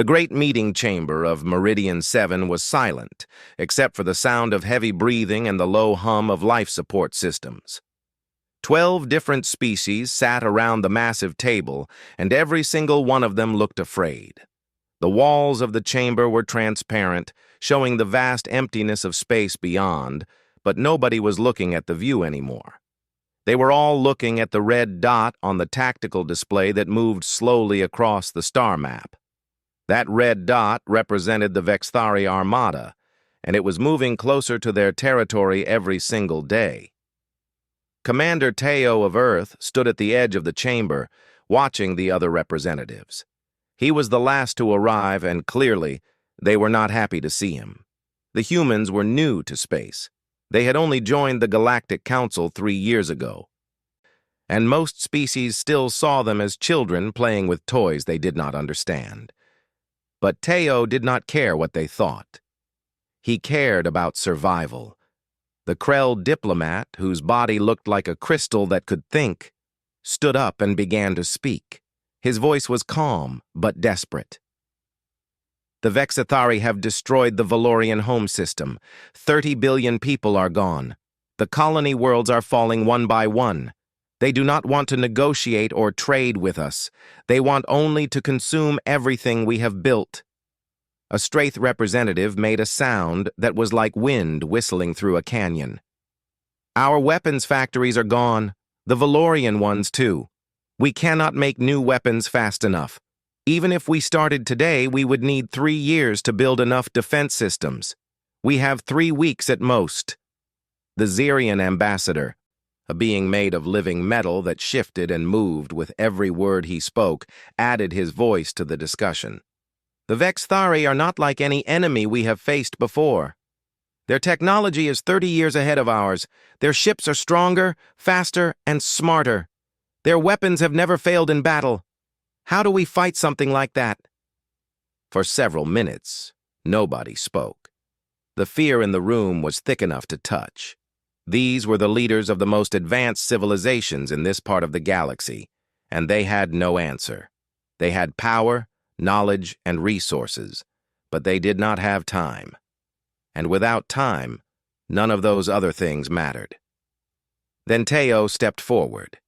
The great meeting chamber of Meridian 7 was silent, except for the sound of heavy breathing and the low hum of life support systems. 12 different species sat around the massive table, and every single one of them looked afraid. The walls of the chamber were transparent, showing the vast emptiness of space beyond, but nobody was looking at the view anymore. They were all looking at the red dot on the tactical display that moved slowly across the star map. That red dot represented the Vexthari Armada, and it was moving closer to their territory every single day. Commander Teo of Earth stood at the edge of the chamber, watching the other representatives. He was the last to arrive, and clearly, they were not happy to see him. The humans were new to space. They had only joined the Galactic Council 3 years ago, and most species still saw them as children playing with toys they did not understand. But Teo did not care what they thought. He cared about survival. The Krell diplomat, whose body looked like a crystal that could think, stood up and began to speak. His voice was calm, but desperate. The Vexthari have destroyed the Valorian home system. 30 billion people are gone. The colony worlds are falling one by one. They do not want to negotiate or trade with us. They want only to consume everything we have built. A Straith representative made a sound that was like wind whistling through a canyon. Our weapons factories are gone. The Valorian ones, too. We cannot make new weapons fast enough. Even if we started today, we would need 3 years to build enough defense systems. We have 3 weeks at most. The Xerian ambassador, a being made of living metal that shifted and moved with every word he spoke, added his voice to the discussion. The Vexthari are not like any enemy we have faced before. Their technology is 30 years ahead of ours. Their ships are stronger, faster, and smarter. Their weapons have never failed in battle. How do we fight something like that? For several minutes, nobody spoke. The fear in the room was thick enough to touch. These were the leaders of the most advanced civilizations in this part of the galaxy, and they had no answer. They had power, knowledge, and resources, but they did not have time. And without time, none of those other things mattered. Then Teo stepped forward.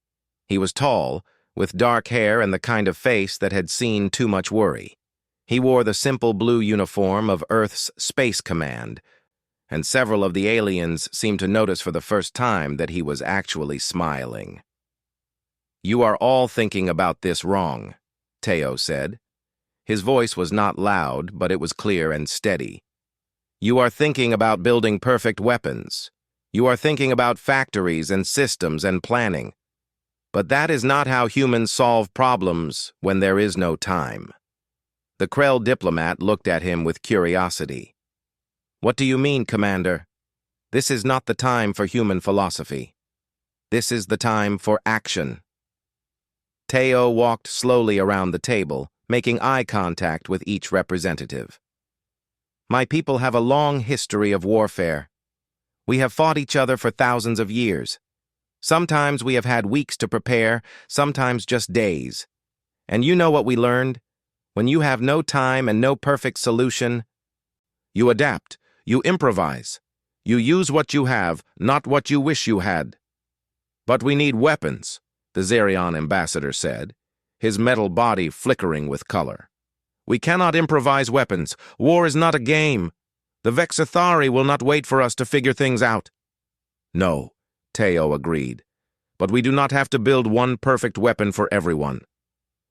He was tall, with dark hair and the kind of face that had seen too much worry. He wore the simple blue uniform of Earth's Space Command, and several of the aliens seemed to notice for the first time that he was actually smiling. "You are all thinking about this wrong," Teo said. His voice was not loud, but it was clear and steady. "You are thinking about building perfect weapons. You are thinking about factories and systems and planning. But that is not how humans solve problems when there is no time." The Krell diplomat looked at him with curiosity. "What do you mean, Commander? This is not the time for human philosophy. This is the time for action." Teo walked slowly around the table, making eye contact with each representative. "My people have a long history of warfare. We have fought each other for thousands of years. Sometimes we have had weeks to prepare, sometimes just days. And you know what we learned? When you have no time and no perfect solution, you adapt, you improvise. You use what you have, not what you wish you had." "But we need weapons," the Xerion ambassador said, his metal body flickering with color. "We cannot improvise weapons. War is not a game. The Vexthari will not wait for us to figure things out." "No," Teo agreed, "but we do not have to build one perfect weapon for everyone.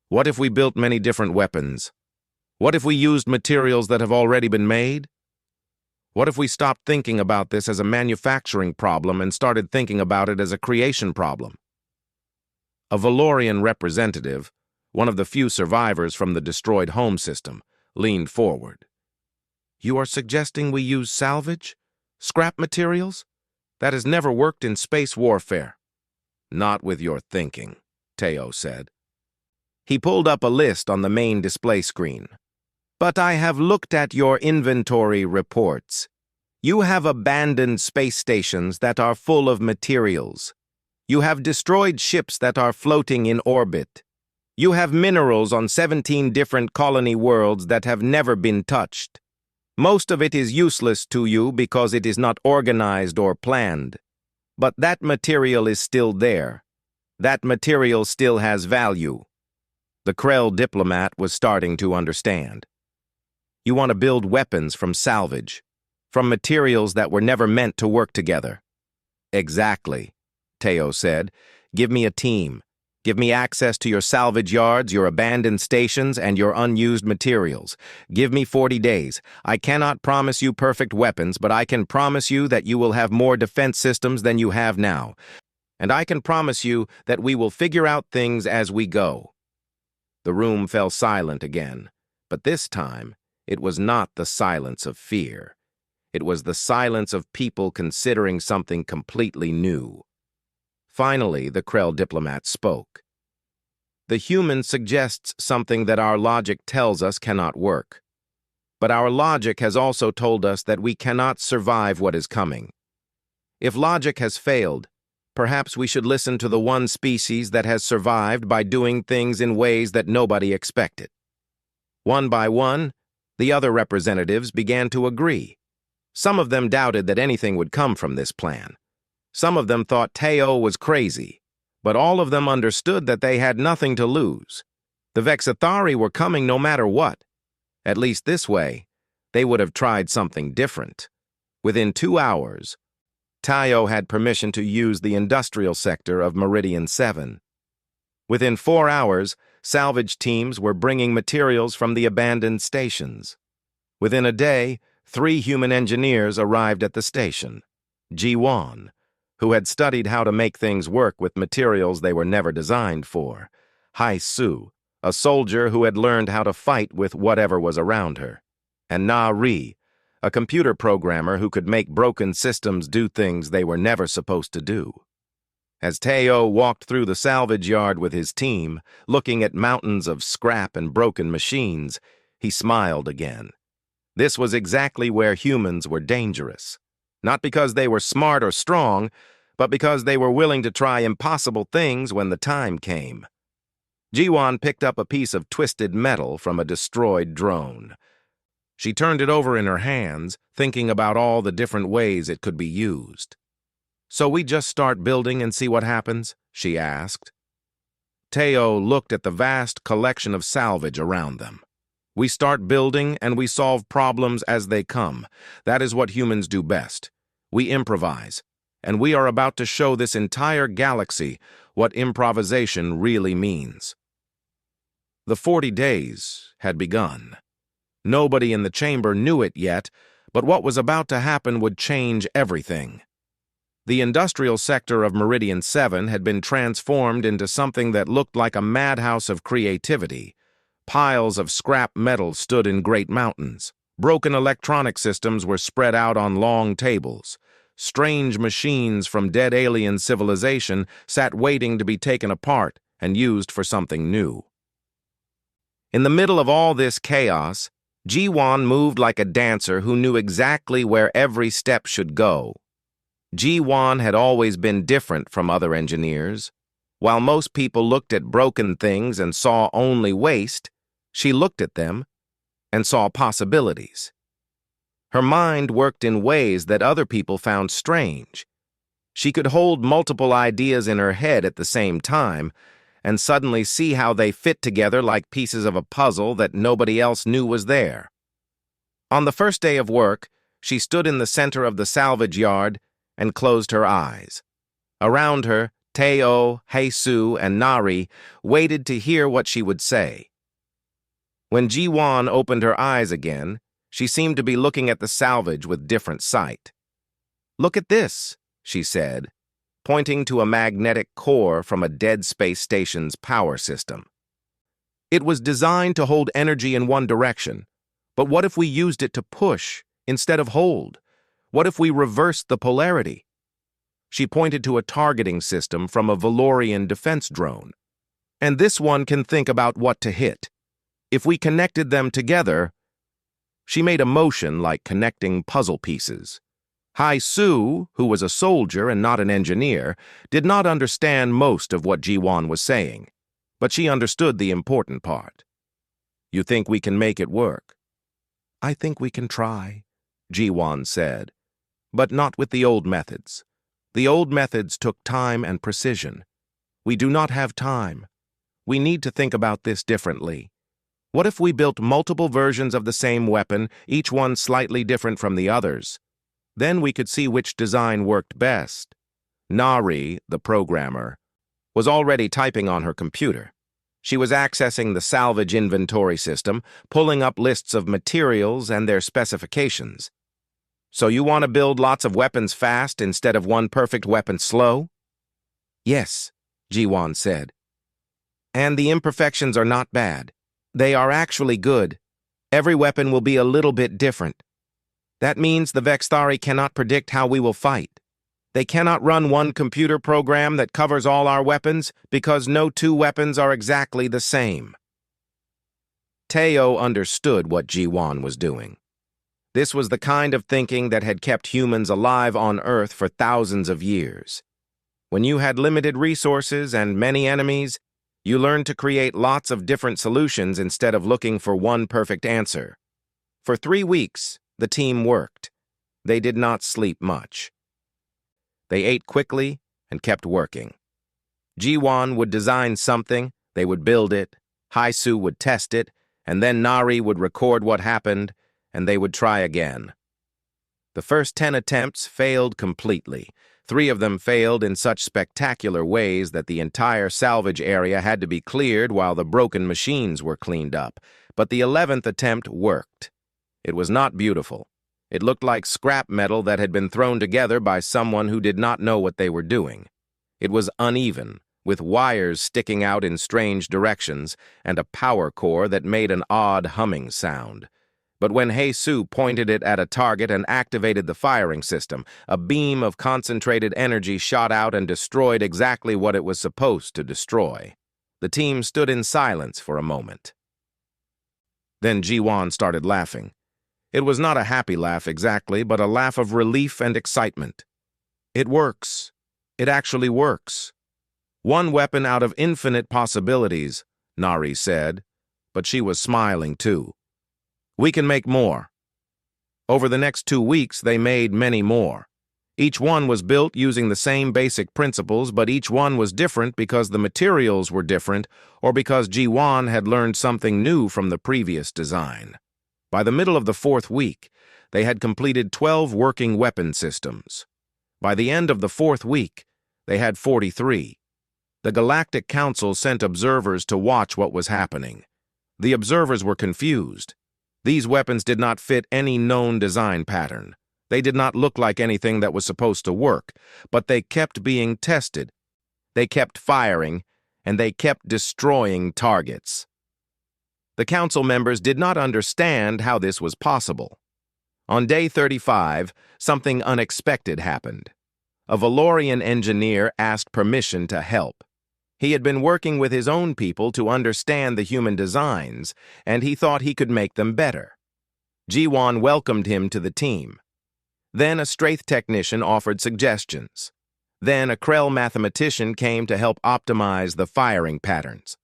What if we built many different weapons? What if we used materials that have already been made? What if we stopped thinking about this as a manufacturing problem and started thinking about it as a creation problem?" A Valorian representative, one of the few survivors from the destroyed home system, leaned forward. "You are suggesting we use salvage? Scrap materials? That has never worked in space warfare." "Not with your thinking," Teo said. He pulled up a list on the main display screen. "But I have looked at your inventory reports. You have abandoned space stations that are full of materials. You have destroyed ships that are floating in orbit. You have minerals on 17 different colony worlds that have never been touched. Most of it is useless to you because it is not organized or planned. But that material is still there. That material still has value. The Krell diplomat was starting to understand. You want to build weapons from salvage, from materials that were never meant to work together. Exactly, Teo said. Give me a team. Give me access to your salvage yards, your abandoned stations, and your unused materials. Give me 40 days. I cannot promise you perfect weapons, but I can promise you that you will have more defense systems than you have now. And I can promise you that we will figure out things as we go. The room fell silent again, but this time it was not the silence of fear. It was the silence of people considering something completely new. Finally, the Krell diplomat spoke. The human suggests something that our logic tells us cannot work. But our logic has also told us that we cannot survive what is coming. If logic has failed, perhaps we should listen to the one species that has survived by doing things in ways that nobody expected. One by one, the other representatives began to agree. Some of them doubted that anything would come from this plan. Some of them thought Teo was crazy, but all of them understood that they had nothing to lose. The Vexathari were coming no matter what. At least this way, they would have tried something different. Within 2 hours, Teo had permission to use the industrial sector of Meridian 7. Within 4 hours, salvage teams were bringing materials from the abandoned stations. Within a day, 3 human engineers arrived at the station. Ji-Wan, who had studied how to make things work with materials they were never designed for. Hai-Su, a soldier who had learned how to fight with whatever was around her. And Na-Ri, a computer programmer who could make broken systems do things they were never supposed to do. As Teo walked through the salvage yard with his team, looking at mountains of scrap and broken machines, he smiled again. This was exactly where humans were dangerous. Not because they were smart or strong, but because they were willing to try impossible things when the time came. Ji-Wan picked up a piece of twisted metal from a destroyed drone. She turned it over in her hands, thinking about all the different ways it could be used. "So we just start building and see what happens?" she asked. Teo looked at the vast collection of salvage around them. "We start building and we solve problems as they come. That is what humans do best. We improvise, and we are about to show this entire galaxy what improvisation really means." The 40 days had begun. Nobody in the chamber knew it yet, but what was about to happen would change everything. The industrial sector of Meridian 7 had been transformed into something that looked like a madhouse of creativity. Piles of scrap metal stood in great mountains. Broken electronic systems were spread out on long tables. Strange machines from dead alien civilization sat waiting to be taken apart and used for something new. In the middle of all this chaos, Ji-Wan moved like a dancer who knew exactly where every step should go. Ji-Wan had always been different from other engineers. While most people looked at broken things and saw only waste, she looked at them and saw possibilities. Her mind worked in ways that other people found strange. She could hold multiple ideas in her head at the same time and suddenly see how they fit together like pieces of a puzzle that nobody else knew was there. On the first day of work, she stood in the center of the salvage yard and closed her eyes. Around her, Teo, Hai-Su, and Na-Ri waited to hear what she would say. When Ji-Wan opened her eyes again, she seemed to be looking at the salvage with different sight. "Look at this," she said, pointing to a magnetic core from a dead space station's power system. "It was designed to hold energy in one direction, but what if we used it to push instead of hold? What if we reversed the polarity?" She pointed to a targeting system from a Valorian defense drone. "And this one can think about what to hit. If we connected them together..." She made a motion like connecting puzzle pieces. Hai-Su, who was a soldier and not an engineer, did not understand most of what Ji-Wan was saying. but she understood the important part. "You think we can make it work?" "I think we can try," Ji-won said, "but not with the old methods. The old methods took time and precision. We do not have time. We need to think about this differently. What if we built multiple versions of the same weapon, each one slightly different from the others? Then we could see which design worked best." Nari, the programmer, was already typing on her computer. She was accessing the salvage inventory system, pulling up lists of materials and their specifications. "So you want to build lots of weapons fast instead of one perfect weapon slow?" "Yes," Ji-won said. "And the imperfections are not bad. They are actually good. Every weapon will be a little bit different. That means the Vexthari cannot predict how we will fight. They cannot run one computer program that covers all our weapons because no two weapons are exactly the same." Teo understood what Ji-won was doing. This was the kind of thinking that had kept humans alive on Earth for thousands of years. When you had limited resources and many enemies, you learned to create lots of different solutions instead of looking for one perfect answer. For 3 weeks, the team worked. They did not sleep much. They ate quickly and kept working. Ji-won would design something, they would build it, Haisu would test it, and then Nari would record what happened, and they would try again. The first 10 attempts failed completely. 3 of them failed in such spectacular ways that the entire salvage area had to be cleared while the broken machines were cleaned up. But the 11th attempt worked. It was not beautiful. It looked like scrap metal that had been thrown together by someone who did not know what they were doing. It was uneven, with wires sticking out in strange directions and a power core that made an odd humming sound. But when Haisu pointed it at a target and activated the firing system, a beam of concentrated energy shot out and destroyed exactly what it was supposed to destroy. The team stood in silence for a moment. Then Ji-won started laughing. It was not a happy laugh exactly, but a laugh of relief and excitement. "It works. It actually works. One weapon out of infinite possibilities," Nari said, but she was smiling too. "We can make more." Over the next 2 weeks, they made many more. Each one was built using the same basic principles, but each one was different because the materials were different or because Ji-won had learned something new from the previous design. By the middle of the 4th week, they had completed 12 working weapon systems. By the end of the 4th week, they had 43. The Galactic Council sent observers to watch what was happening. The observers were confused. These weapons did not fit any known design pattern. They did not look like anything that was supposed to work, but they kept being tested. They kept firing, and they kept destroying targets. The council members did not understand how this was possible. On day 35, something unexpected happened. A Valorian engineer asked permission to help. He had been working with his own people to understand the human designs, and he thought he could make them better. Ji-won welcomed him to the team. Then a Straith technician offered suggestions. Then a Krell mathematician came to help optimize the firing patterns.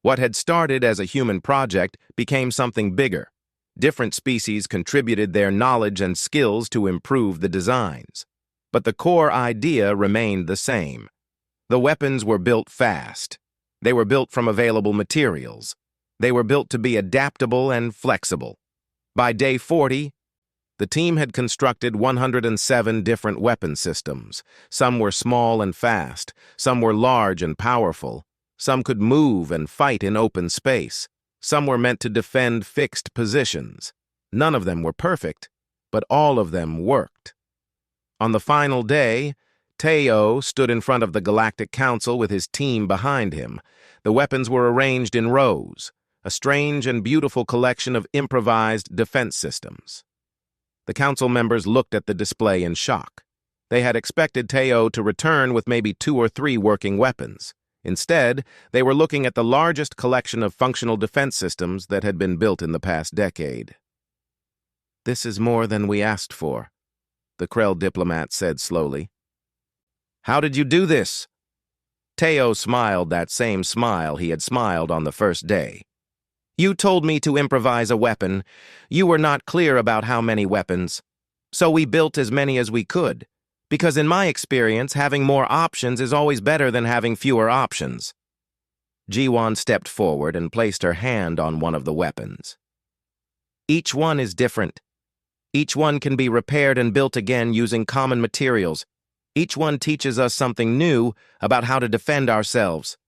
What had started as a human project became something bigger. Different species contributed their knowledge and skills to improve the designs. But the core idea remained the same. The weapons were built fast. They were built from available materials. They were built to be adaptable and flexible. By day 40, the team had constructed 107 different weapon systems. Some were small and fast. Some were large and powerful. Some could move and fight in open space. Some were meant to defend fixed positions. None of them were perfect, but all of them worked. On the final day, Teo stood in front of the Galactic Council with his team behind him. The weapons were arranged in rows, a strange and beautiful collection of improvised defense systems. The council members looked at the display in shock. They had expected Teo to return with maybe 2 or 3 working weapons. Instead, they were looking at the largest collection of functional defense systems that had been built in the past decade. "This is more than we asked for," the Krell diplomat said slowly. "How did you do this?" Teo smiled that same smile he had smiled on the first day. "You told me to improvise a weapon. You were not clear about how many weapons. So we built as many as we could. Because in my experience, having more options is always better than having fewer options." Jiwon stepped forward and placed her hand on one of the weapons. "Each one is different. Each one can be repaired and built again using common materials. Each one teaches us something new about how to defend ourselves."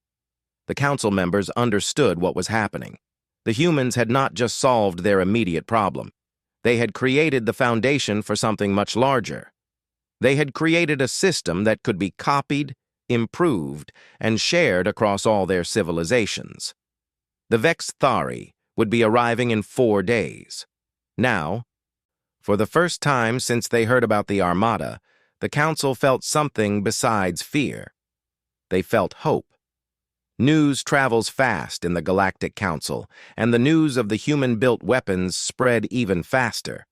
The council members understood what was happening. The humans had not just solved their immediate problem. They had created the foundation for something much larger. They had created a system that could be copied, improved, and shared across all their civilizations. The Vexthari would be arriving in 4 days. Now, for the first time since they heard about the Armada, the Council felt something besides fear. They felt hope. News travels fast in the Galactic Council, and the news of the human-built weapons spread even faster.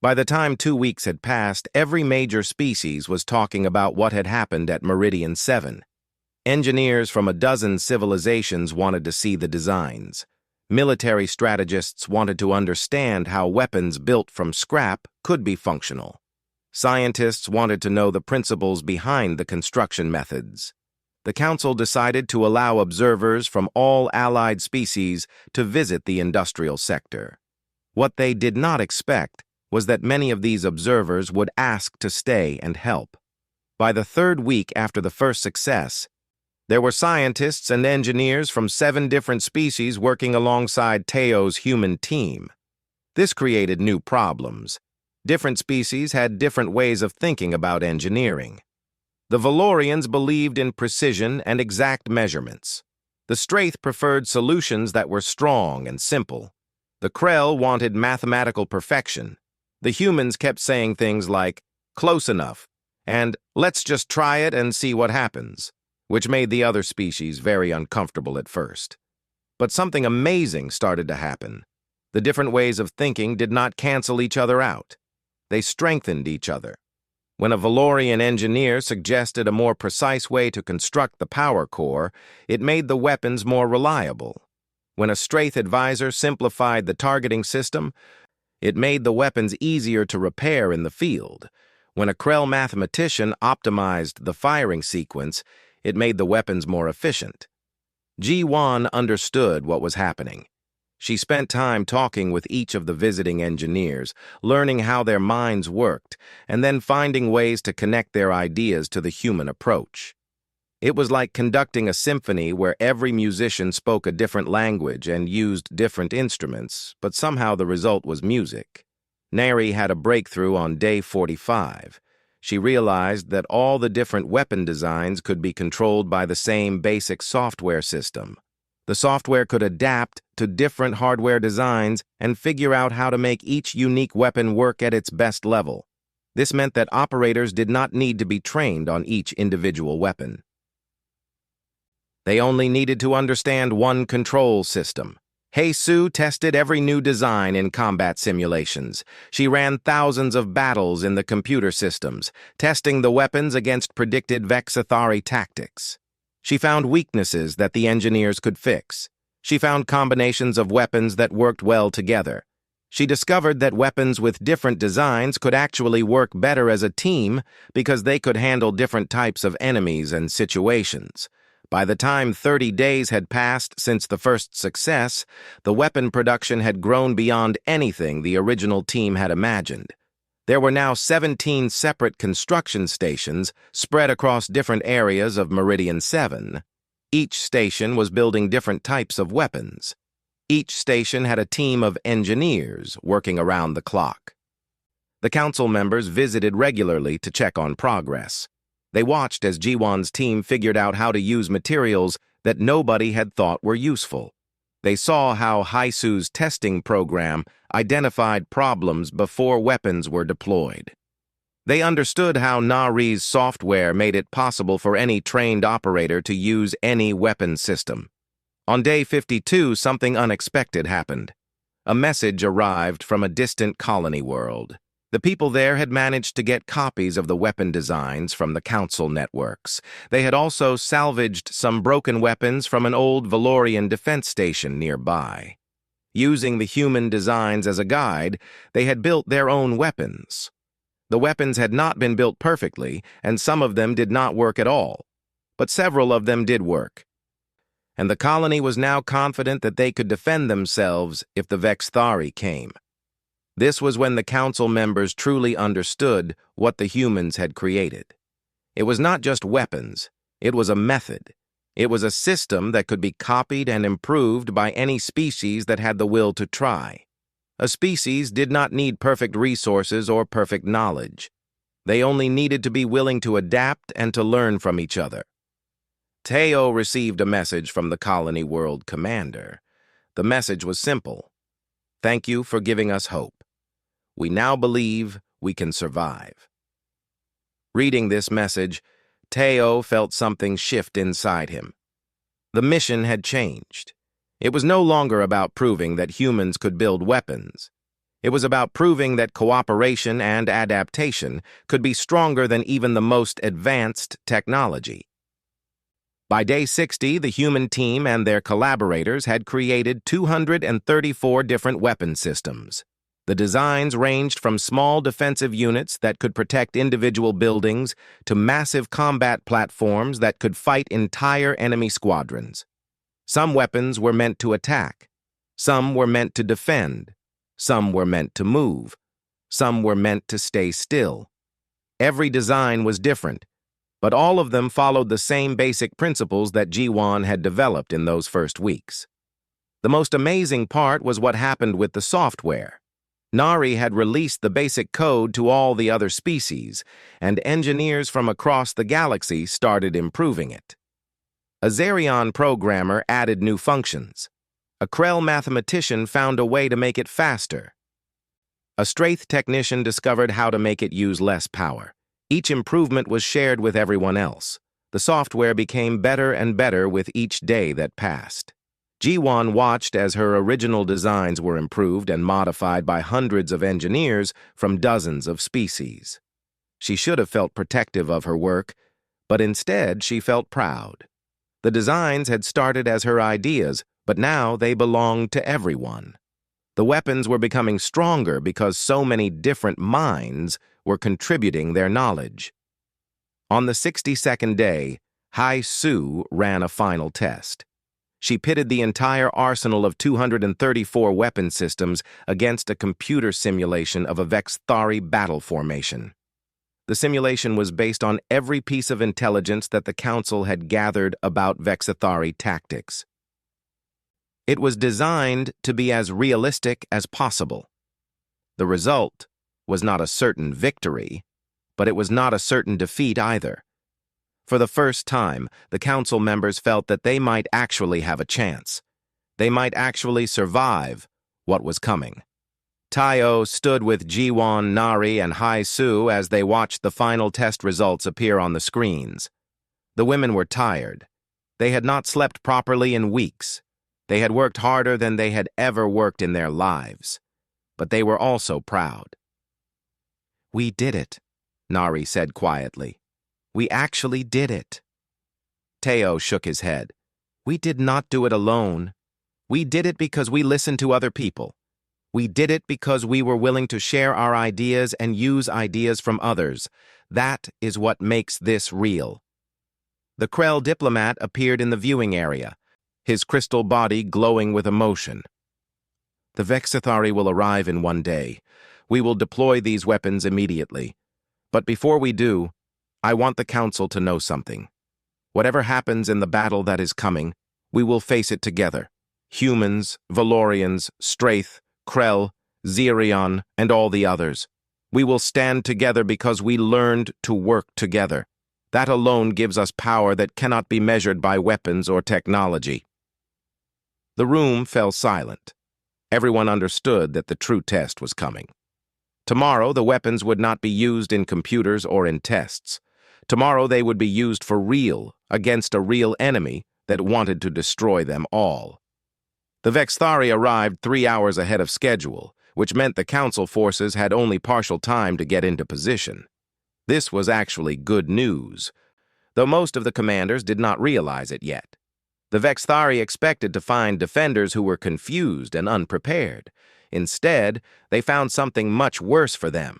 By the time 2 weeks had passed, every major species was talking about what had happened at Meridian 7. Engineers from a dozen civilizations wanted to see the designs. Military strategists wanted to understand how weapons built from scrap could be functional. Scientists wanted to know the principles behind the construction methods. The Council decided to allow observers from all allied species to visit the industrial sector. What they did not expect was that many of these observers would ask to stay and help. By the 3rd week after the first success, there were scientists and engineers from 7 different species working alongside Teo's human team. This created new problems. Different species had different ways of thinking about engineering. The Valorians believed in precision and exact measurements. The Straith preferred solutions that were strong and simple. The Krell wanted mathematical perfection. The humans kept saying things like, "close enough," and "let's just try it and see what happens," which made the other species very uncomfortable at first. But something amazing started to happen. The different ways of thinking did not cancel each other out. They strengthened each other. When a Valorian engineer suggested a more precise way to construct the power core, it made the weapons more reliable. When a Straith advisor simplified the targeting system, it made the weapons easier to repair in the field. When a Krell mathematician optimized the firing sequence, it made the weapons more efficient. Ji-Wan understood what was happening. She spent time talking with each of the visiting engineers, learning how their minds worked, and then finding ways to connect their ideas to the human approach. It was like conducting a symphony where every musician spoke a different language and used different instruments, but somehow the result was music. Neri had a breakthrough on day 45. She realized that all the different weapon designs could be controlled by the same basic software system. The software could adapt to different hardware designs and figure out how to make each unique weapon work at its best level. This meant that operators did not need to be trained on each individual weapon. They only needed to understand one control system. Hei-Su tested every new design in combat simulations. She ran thousands of battles in the computer systems, testing the weapons against predicted Vexthari tactics. She found weaknesses that the engineers could fix. She found combinations of weapons that worked well together. She discovered that weapons with different designs could actually work better as a team because they could handle different types of enemies and situations. By the time 30 days had passed since the first success, the weapon production had grown beyond anything the original team had imagined. There were now 17 separate construction stations spread across different areas of Meridian 7. Each station was building different types of weapons. Each station had a team of engineers working around the clock. The council members visited regularly to check on progress. They watched as Ji-Wan's team figured out how to use materials that nobody had thought were useful. They saw how Hei-Su's testing program identified problems before weapons were deployed. They understood how Nari's software made it possible for any trained operator to use any weapon system. On day 52, something unexpected happened. A message arrived from a distant colony world. The people there had managed to get copies of the weapon designs from the council networks. They had also salvaged some broken weapons from an old Valorian defense station nearby. Using the human designs as a guide, they had built their own weapons. The weapons had not been built perfectly, and some of them did not work at all, but several of them did work. And the colony was now confident that they could defend themselves if the Vexthari came. This was when the council members truly understood what the humans had created. It was not just weapons, it was a method. It was a system that could be copied and improved by any species that had the will to try. A species did not need perfect resources or perfect knowledge. They only needed to be willing to adapt and to learn from each other. Teo received a message from the colony world commander. The message was simple. Thank you for giving us hope. We now believe we can survive. Reading this message, Teo felt something shift inside him. The mission had changed. It was no longer about proving that humans could build weapons. It was about proving that cooperation and adaptation could be stronger than even the most advanced technology. By day 60, the human team and their collaborators had created 234 different weapon systems. The designs ranged from small defensive units that could protect individual buildings to massive combat platforms that could fight entire enemy squadrons. Some weapons were meant to attack. Some were meant to defend. Some were meant to move. Some were meant to stay still. Every design was different, but all of them followed the same basic principles that G1 had developed in those first weeks. The most amazing part was what happened with the software. Nari had released the basic code to all the other species, and engineers from across the galaxy started improving it. A Zerion programmer added new functions. A Krell mathematician found a way to make it faster. A Straith technician discovered how to make it use less power. Each improvement was shared with everyone else. The software became better and better with each day that passed. G1 watched as her original designs were improved and modified by hundreds of engineers from dozens of species. She should have felt protective of her work, but instead she felt proud. The designs had started as her ideas, but now they belonged to everyone. The weapons were becoming stronger because so many different minds were contributing their knowledge. On the 62nd day, Hai Su ran a final test. She pitted the entire arsenal of 234 weapon systems against a computer simulation of a Vexthari battle formation. The simulation was based on every piece of intelligence that the Council had gathered about Vexthari tactics. It was designed to be as realistic as possible. The result was not a certain victory, but it was not a certain defeat either. For the first time, the council members felt that they might actually have a chance. They might actually survive what was coming. Tayo stood with Jiwon, Nari, and Hai Su as they watched the final test results appear on the screens. The women were tired. They had not slept properly in weeks. They had worked harder than they had ever worked in their lives. But they were also proud. "We did it," Nari said quietly. "We actually did it." Teo shook his head. "We did not do it alone. We did it because we listened to other people. We did it because we were willing to share our ideas and use ideas from others. That is what makes this real." The Krell diplomat appeared in the viewing area, his crystal body glowing with emotion. "The Vexthari will arrive in one day. We will deploy these weapons immediately. But before we do, I want the Council to know something. Whatever happens in the battle that is coming, we will face it together. Humans, Valorians, Straith, Krell, Zerion, and all the others. We will stand together because we learned to work together. That alone gives us power that cannot be measured by weapons or technology." The room fell silent. Everyone understood that the true test was coming. Tomorrow, the weapons would not be used in computers or in tests. Tomorrow, they would be used for real, against a real enemy that wanted to destroy them all. The Vexthari arrived 3 hours ahead of schedule, which meant the Council forces had only partial time to get into position. This was actually good news, though most of the commanders did not realize it yet. The Vexthari expected to find defenders who were confused and unprepared. Instead, they found something much worse for them.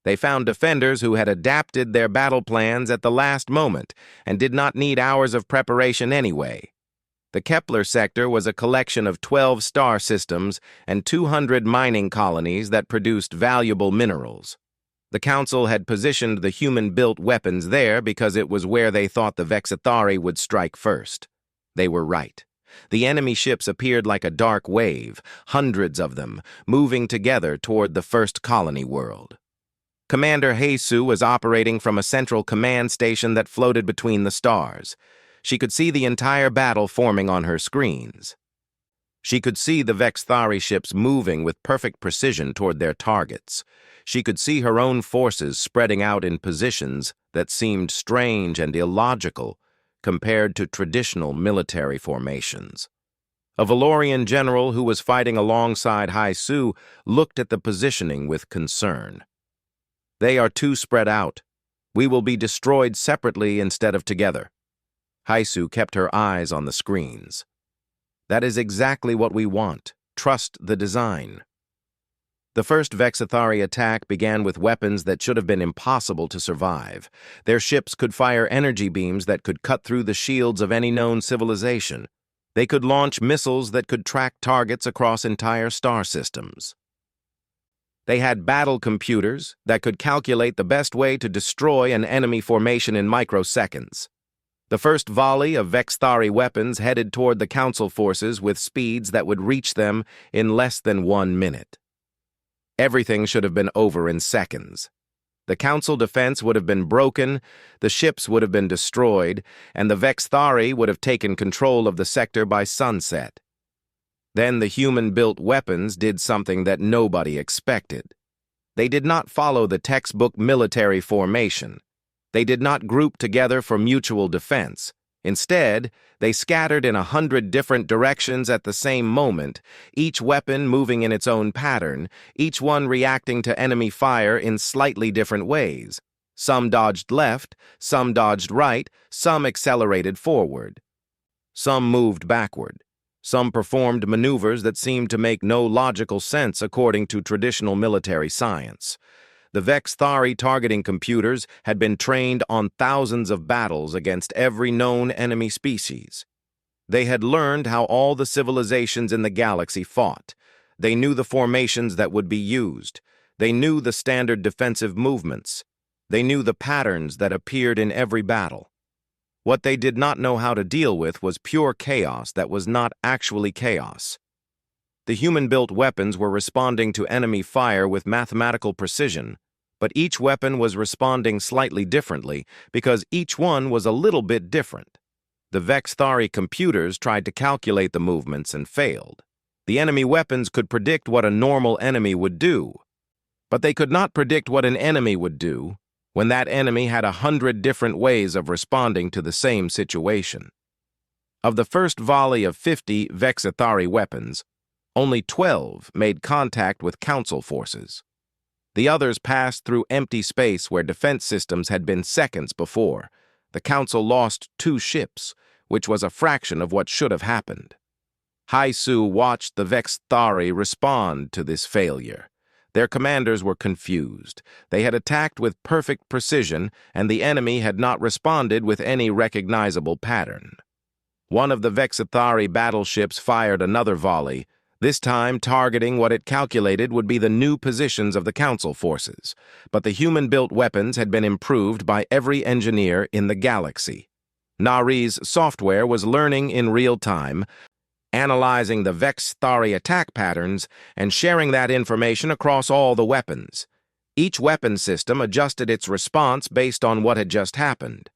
They found defenders who had adapted their battle plans at the last moment and did not need hours of preparation anyway. The Kepler sector was a collection of 12 star systems and 200 mining colonies that produced valuable minerals. The Council had positioned the human-built weapons there because it was where they thought the Vexithari would strike first. They were right. The enemy ships appeared like a dark wave, hundreds of them, moving together toward the first colony world. Commander Heisu was operating from a central command station that floated between the stars. She could see the entire battle forming on her screens. She could see the Vexthari ships moving with perfect precision toward their targets. She could see her own forces spreading out in positions that seemed strange and illogical compared to traditional military formations. A Valorian general who was fighting alongside Heisu looked at the positioning with concern. "They are too spread out. We will be destroyed separately instead of together." Heisu kept her eyes on the screens. "That is exactly what we want. Trust the design." The first Vexithari attack began with weapons that should have been impossible to survive. Their ships could fire energy beams that could cut through the shields of any known civilization. They could launch missiles that could track targets across entire star systems. They had battle computers that could calculate the best way to destroy an enemy formation in microseconds. The first volley of Vexthari weapons headed toward the Council forces with speeds that would reach them in less than 1 minute. Everything should have been over in seconds. The Council defense would have been broken, the ships would have been destroyed, and the Vexthari would have taken control of the sector by sunset. Then the human-built weapons did something that nobody expected. They did not follow the textbook military formation. They did not group together for mutual defense. Instead, they scattered in 100 different directions at the same moment, each weapon moving in its own pattern, each one reacting to enemy fire in slightly different ways. Some dodged left, some dodged right, some accelerated forward. Some moved backward. Some performed maneuvers that seemed to make no logical sense according to traditional military science. The Vexthari targeting computers had been trained on thousands of battles against every known enemy species. They had learned how all the civilizations in the galaxy fought. They knew the formations that would be used. They knew the standard defensive movements. They knew the patterns that appeared in every battle. What they did not know how to deal with was pure chaos that was not actually chaos. The human-built weapons were responding to enemy fire with mathematical precision, but each weapon was responding slightly differently because each one was a little bit different. The Vexthari computers tried to calculate the movements and failed. The enemy weapons could predict what a normal enemy would do, but they could not predict what an enemy would do when that enemy had 100 different ways of responding to the same situation. Of the first volley of 50 Vexithari weapons, only 12 made contact with Council forces. The others passed through empty space where defense systems had been seconds before. The Council lost 2 ships, which was a fraction of what should have happened. Heisu watched the Vexthari respond to this failure. Their commanders were confused. They had attacked with perfect precision, and the enemy had not responded with any recognizable pattern. One of the Vexithari battleships fired another volley, this time targeting what it calculated would be the new positions of the Council forces. But the human-built weapons had been improved by every engineer in the galaxy. Nari's software was learning in real time, analyzing the Vexthari attack patterns and sharing that information across all the weapons. Each weapon system adjusted its response based on what had just happened.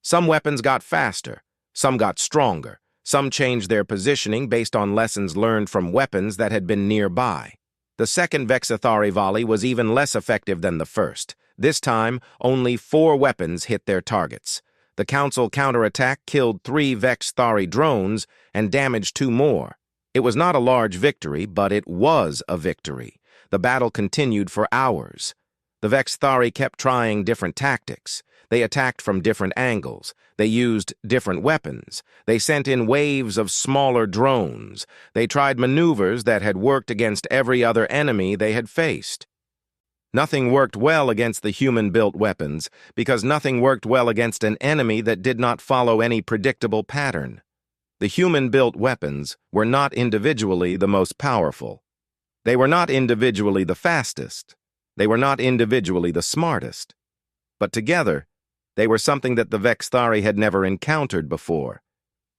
Some weapons got faster, some got stronger, some changed their positioning based on lessons learned from weapons that had been nearby. The second Vexithari volley was even less effective than the first. This time, only 4 weapons hit their targets. The Council counterattack killed 3 Vexthari drones and damaged 2 more. It was not a large victory, but it was a victory. The battle continued for hours. The Vexthari kept trying different tactics. They attacked from different angles. They used different weapons. They sent in waves of smaller drones. They tried maneuvers that had worked against every other enemy they had faced. Nothing worked well against the human-built weapons because nothing worked well against an enemy that did not follow any predictable pattern. The human-built weapons were not individually the most powerful. They were not individually the fastest. They were not individually the smartest. But together, they were something that the Vexthari had never encountered before.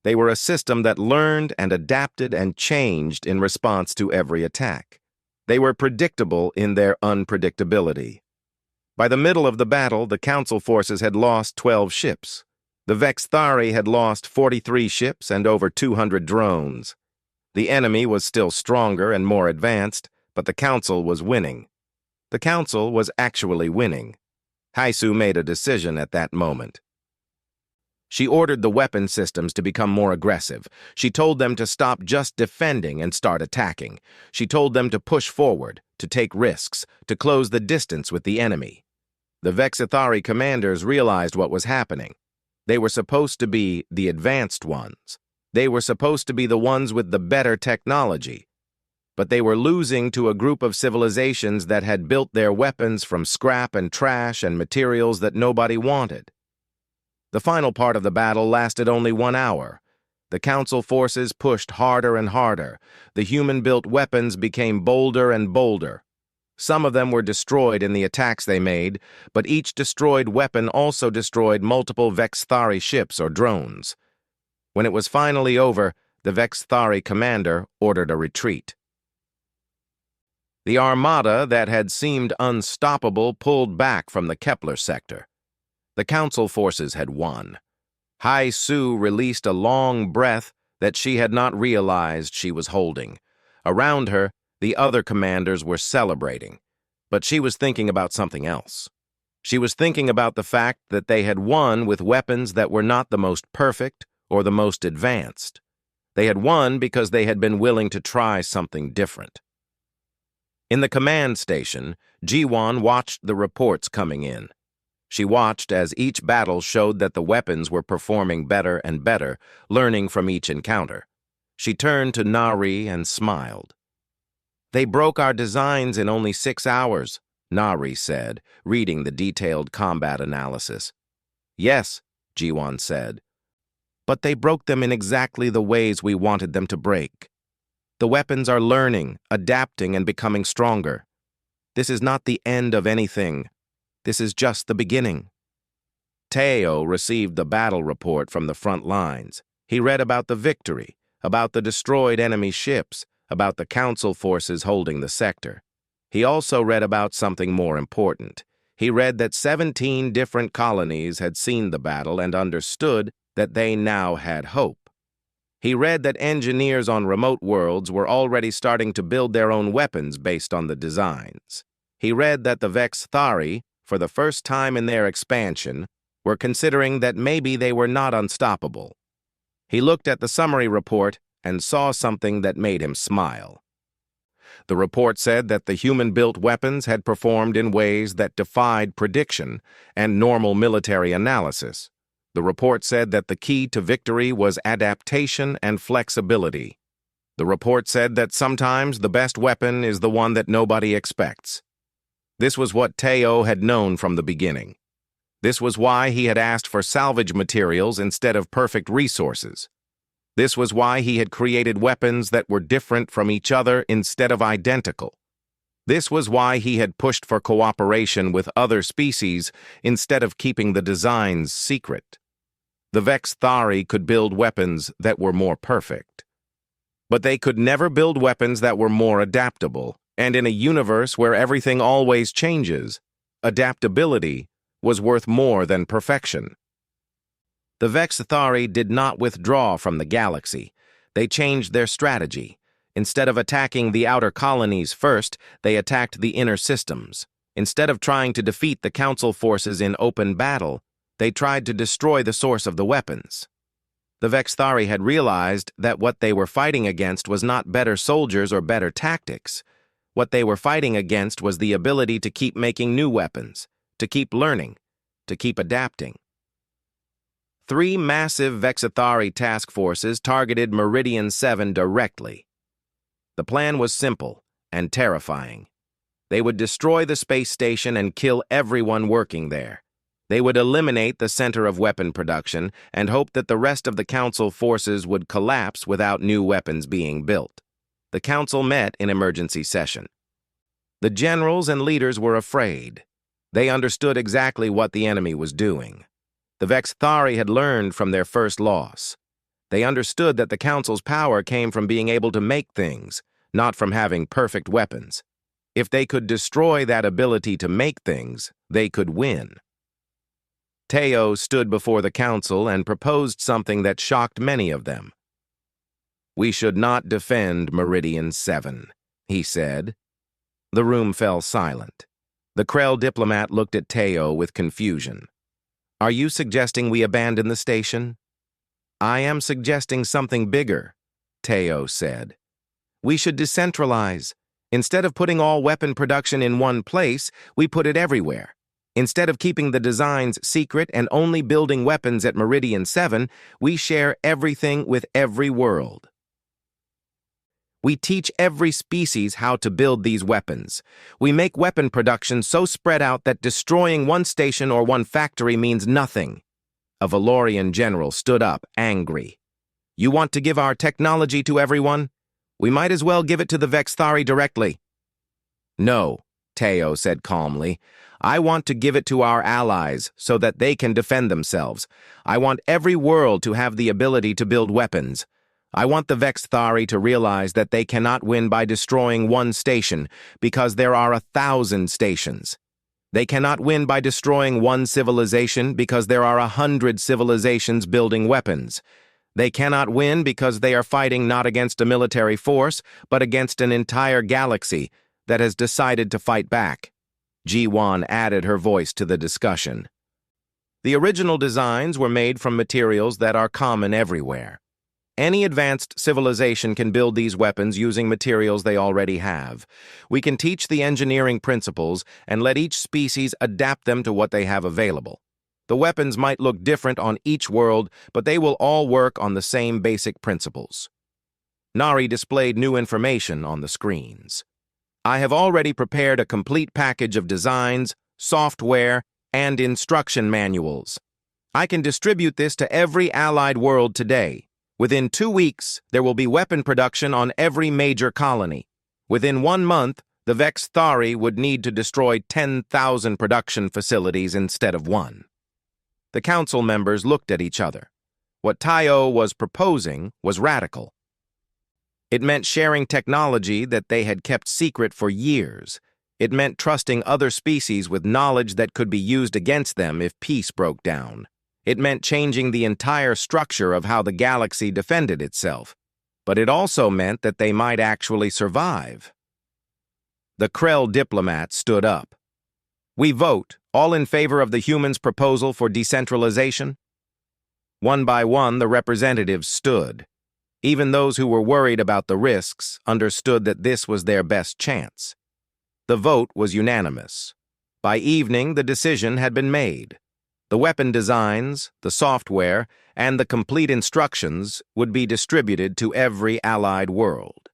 They were a system that learned and adapted and changed in response to every attack. They were predictable in their unpredictability. By the middle of the battle, the Council forces had lost 12 ships. The Vexthari had lost 43 ships and over 200 drones. The enemy was still stronger and more advanced, but the Council was winning. The Council was actually winning. Haisu made a decision at that moment. She ordered the weapon systems to become more aggressive. She told them to stop just defending and start attacking. She told them to push forward, to take risks, to close the distance with the enemy. The Vexthari commanders realized what was happening. They were supposed to be the advanced ones. They were supposed to be the ones with the better technology. But they were losing to a group of civilizations that had built their weapons from scrap and trash and materials that nobody wanted. The final part of the battle lasted only 1 hour. The Council forces pushed harder and harder. The human-built weapons became bolder and bolder. Some of them were destroyed in the attacks they made, but each destroyed weapon also destroyed multiple Vexthari ships or drones. When it was finally over, the Vexthari commander ordered a retreat. The armada that had seemed unstoppable pulled back from the Kepler sector. The Council forces had won. Haisu released a long breath that she had not realized she was holding. Around her, the other commanders were celebrating, but she was thinking about something else. She was thinking about the fact that they had won with weapons that were not the most perfect or the most advanced. They had won because they had been willing to try something different. In the command station, Jiwon watched the reports coming in. She watched as each battle showed that the weapons were performing better and better, learning from each encounter. She turned to Nari and smiled. "They broke our designs in only 6 hours," Nari said, reading the detailed combat analysis. "Yes," Jiwon said, "but they broke them in exactly the ways we wanted them to break. The weapons are learning, adapting, and becoming stronger. This is not the end of anything. This is just the beginning." Teo received the battle report from the front lines. He read about the victory, about the destroyed enemy ships, about the Council forces holding the sector. He also read about something more important. He read that 17 different colonies had seen the battle and understood that they now had hope. He read that engineers on remote worlds were already starting to build their own weapons based on the designs. He read that the Vexthari, for the first time in their expansion, were considering that maybe they were not unstoppable. He looked at the summary report and saw something that made him smile. The report said that the human-built weapons had performed in ways that defied prediction and normal military analysis. The report said that the key to victory was adaptation and flexibility. The report said that sometimes the best weapon is the one that nobody expects. This was what Teo had known from the beginning. This was why he had asked for salvage materials instead of perfect resources. This was why he had created weapons that were different from each other instead of identical. This was why he had pushed for cooperation with other species instead of keeping the designs secret. The Vexthari could build weapons that were more perfect. But they could never build weapons that were more adaptable, and in a universe where everything always changes, adaptability was worth more than perfection. The Vexthari did not withdraw from the galaxy. They changed their strategy. Instead of attacking the outer colonies first, they attacked the inner systems. Instead of trying to defeat the Council forces in open battle, they tried to destroy the source of the weapons. The Vexthari had realized that what they were fighting against was not better soldiers or better tactics. What they were fighting against was the ability to keep making new weapons, to keep learning, to keep adapting. 3 massive Vexithari task forces targeted Meridian 7 directly. The plan was simple and terrifying. They would destroy the space station and kill everyone working there. They would eliminate the center of weapon production and hope that the rest of the Council forces would collapse without new weapons being built. The Council met in emergency session. The generals and leaders were afraid. They understood exactly what the enemy was doing. The Vexithari had learned from their first loss. They understood that the Council's power came from being able to make things, not from having perfect weapons. If they could destroy that ability to make things, they could win. Teo stood before the Council and proposed something that shocked many of them. "We should not defend Meridian 7, he said. The room fell silent. The Krell diplomat looked at Teo with confusion. "Are you suggesting we abandon the station?" "I am suggesting something bigger," Teo said. "We should decentralize. Instead of putting all weapon production in one place, we put it everywhere. Instead of keeping the designs secret and only building weapons at Meridian 7, we share everything with every world. We teach every species how to build these weapons. We make weapon production so spread out that destroying one station or one factory means nothing." A Valorian general stood up, angry. "You want to give our technology to everyone? We might as well give it to the Vexithari directly." "No," Teo said calmly. "I want to give it to our allies so that they can defend themselves. I want every world to have the ability to build weapons. I want the Vexithari to realize that they cannot win by destroying one station, because there are 1,000 stations. They cannot win by destroying one civilization, because there are 100 civilizations building weapons. They cannot win because they are fighting not against a military force, but against an entire galaxy that has decided to fight back." Ji-Wan added her voice to the discussion. "The original designs were made from materials that are common everywhere. Any advanced civilization can build these weapons using materials they already have. We can teach the engineering principles and let each species adapt them to what they have available. The weapons might look different on each world, but they will all work on the same basic principles." Nari displayed new information on the screens. "I have already prepared a complete package of designs, software, and instruction manuals. I can distribute this to every allied world today. Within 2 weeks, there will be weapon production on every major colony. Within 1 month, the Vexithari would need to destroy 10,000 production facilities instead of 1. The council members looked at each other. What Teo was proposing was radical. It meant sharing technology that they had kept secret for years. It meant trusting other species with knowledge that could be used against them if peace broke down. It meant changing the entire structure of how the galaxy defended itself. But it also meant that they might actually survive. The Krell diplomat stood up. "We vote, all in favor of the humans' proposal for decentralization?" One by one, the representatives stood. Even those who were worried about the risks understood that this was their best chance. The vote was unanimous. By evening, the decision had been made. The weapon designs, the software, and the complete instructions would be distributed to every allied world.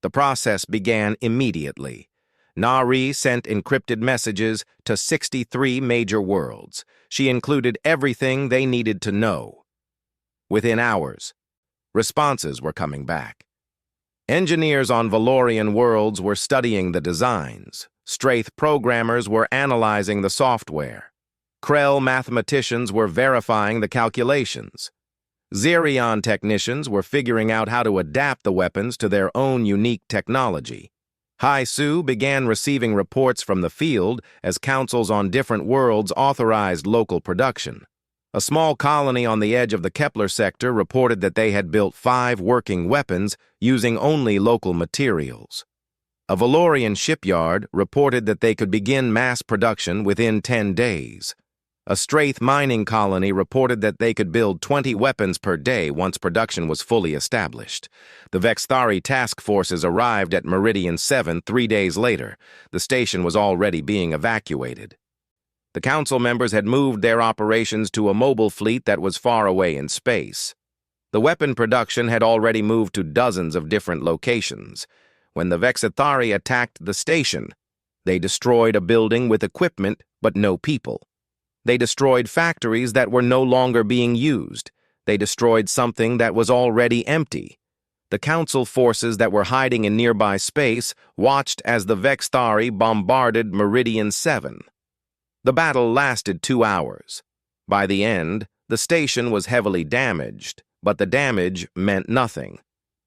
The process began immediately. Nari sent encrypted messages to 63 major worlds. She included everything they needed to know. Within hours, responses were coming back. Engineers on Valorian worlds were studying the designs. Straith programmers were analyzing the software. Krell mathematicians were verifying the calculations. Xerion technicians were figuring out how to adapt the weapons to their own unique technology. Hai-Su began receiving reports from the field as councils on different worlds authorized local production. A small colony on the edge of the Kepler sector reported that they had built 5 working weapons using only local materials. A Valorian shipyard reported that they could begin mass production within 10 days. A Straith mining colony reported that they could build 20 weapons per day once production was fully established. The Vexthari task forces arrived at Meridian 7 3 days later. The station was already being evacuated. The council members had moved their operations to a mobile fleet that was far away in space. The weapon production had already moved to dozens of different locations. When the Vexthari attacked the station, they destroyed a building with equipment but no people. They destroyed factories that were no longer being used. They destroyed something that was already empty. The council forces that were hiding in nearby space watched as the Vexthari bombarded Meridian 7. The battle lasted 2 hours. By the end, the station was heavily damaged, but the damage meant nothing.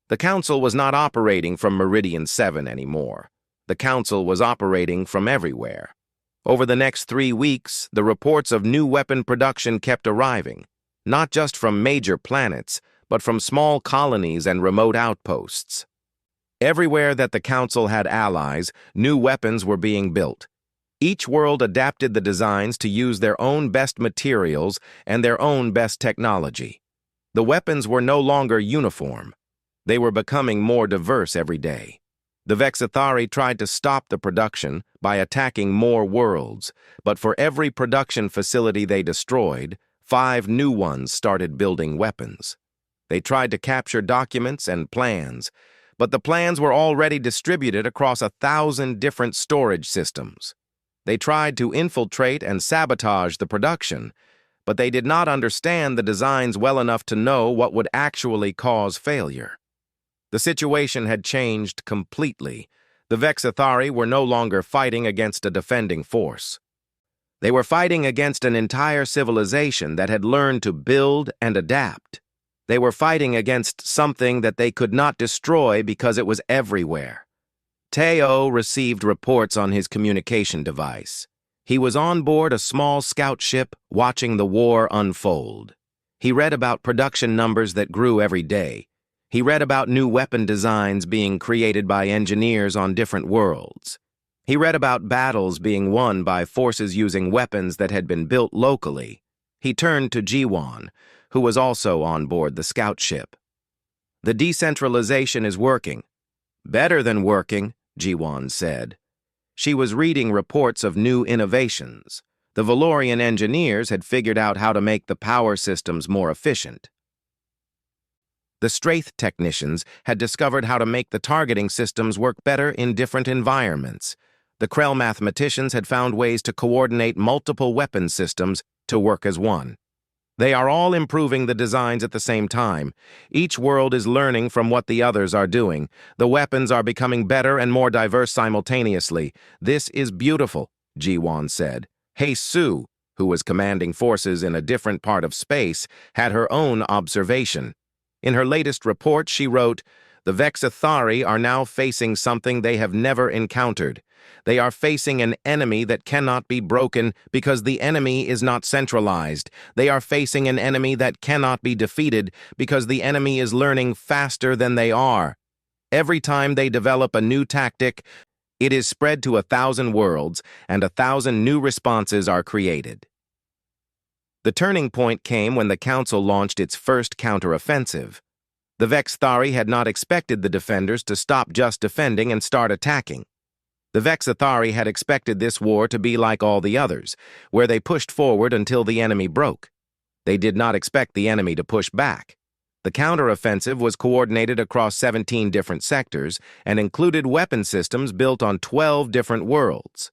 The council was not operating from Meridian 7 anymore. The council was operating from everywhere. Over the next 3 weeks, the reports of new weapon production kept arriving, not just from major planets, but from small colonies and remote outposts. Everywhere that the council had allies, new weapons were being built. Each world adapted the designs to use their own best materials and their own best technology. The weapons were no longer uniform. They were becoming more diverse every day. The Vexthari tried to stop the production by attacking more worlds, but for every production facility they destroyed, 5 new ones started building weapons. They tried to capture documents and plans, but the plans were already distributed across 1,000 different storage systems. They tried to infiltrate and sabotage the production, but they did not understand the designs well enough to know what would actually cause failure. The situation had changed completely. The Vexthari were no longer fighting against a defending force. They were fighting against an entire civilization that had learned to build and adapt. They were fighting against something that they could not destroy because it was everywhere. Teo received reports on his communication device. He was on board a small scout ship watching the war unfold. He read about production numbers that grew every day. He read about new weapon designs being created by engineers on different worlds. He read about battles being won by forces using weapons that had been built locally. He turned to Jiwon, who was also on board the scout ship. "The decentralization is working." "Better than working," Jiwon said. She was reading reports of new innovations. The Valorian engineers had figured out how to make the power systems more efficient. The Straith technicians had discovered how to make the targeting systems work better in different environments. The Krell mathematicians had found ways to coordinate multiple weapon systems to work as one. They are all improving the designs at the same time. Each world is learning from what the others are doing. The weapons are becoming better and more diverse simultaneously. "This is beautiful," Jiwon said. Hei Su, who was commanding forces in a different part of space, had her own observation. In her latest report, she wrote, "The Vexthari are now facing something they have never encountered. They are facing an enemy that cannot be broken because the enemy is not centralized. They are facing an enemy that cannot be defeated because the enemy is learning faster than they are. Every time they develop a new tactic, it is spread to 1,000 worlds, and 1,000 new responses are created." The turning point came when the Council launched its first counteroffensive. The Vexthari had not expected the defenders to stop just defending and start attacking. The Vexthari had expected this war to be like all the others, where they pushed forward until the enemy broke. They did not expect the enemy to push back. The counteroffensive was coordinated across 17 different sectors and included weapon systems built on 12 different worlds.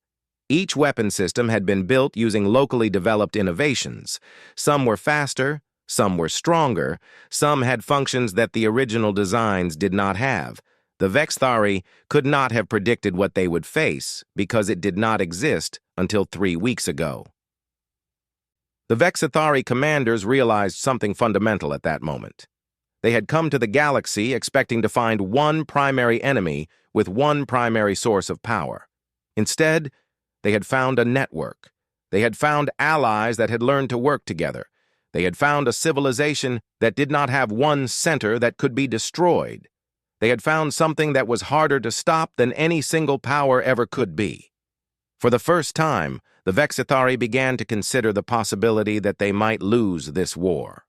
Each weapon system had been built using locally developed innovations. Some were faster, some were stronger, some had functions that the original designs did not have. The Vexthari could not have predicted what they would face because it did not exist until 3 weeks ago. The Vexthari commanders realized something fundamental at that moment. They had come to the galaxy expecting to find one primary enemy with one primary source of power. Instead, they had found a network. They had found allies that had learned to work together. They had found a civilization that did not have one center that could be destroyed. They had found something that was harder to stop than any single power ever could be. For the first time, the Vexithari began to consider the possibility that they might lose this war.